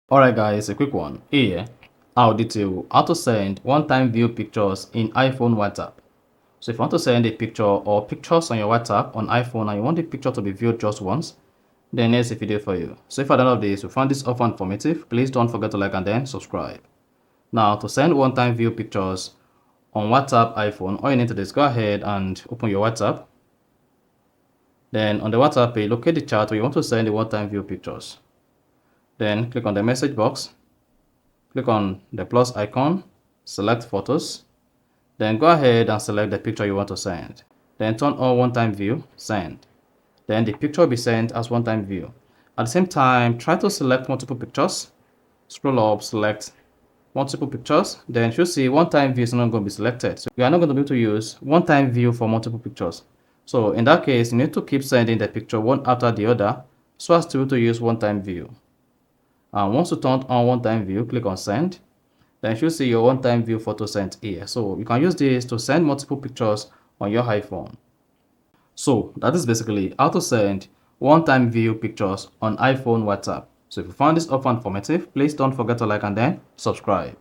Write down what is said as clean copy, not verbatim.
Alright guys, a quick one. Here, I'll detail how to send one-time view pictures in iPhone WhatsApp. So if you want to send a picture or pictures on your WhatsApp on iPhone and you want the picture to be viewed just once, then here's a video for you. So if at the end of this you found this offer informative, please don't forget to like and then subscribe. Now to send one-time view pictures on WhatsApp iPhone, all you need to do is go ahead and open your WhatsApp. Then on the WhatsApp page, locate the chat where you want to send the one-time view pictures. Then click on the message box, click on the plus icon, select photos, then go ahead and select the picture you want to send. Then turn on one-time view, send. Then the picture will be sent as one-time view. At the same time, try to select multiple pictures. Scroll up, select multiple pictures. Then you'll see one-time view is not going to be selected. So you are not going to be able to use one-time view for multiple pictures. So in that case, you need to keep sending the picture one after the other so as to be able to use one-time view. And once you turn on one-time view, click on send. Then you should see your one-time view photo sent here. So you can use this to send multiple pictures on your iPhone. So that is basically how to send one-time view pictures on iPhone WhatsApp. So if you found this offer informative, please don't forget to like and then subscribe.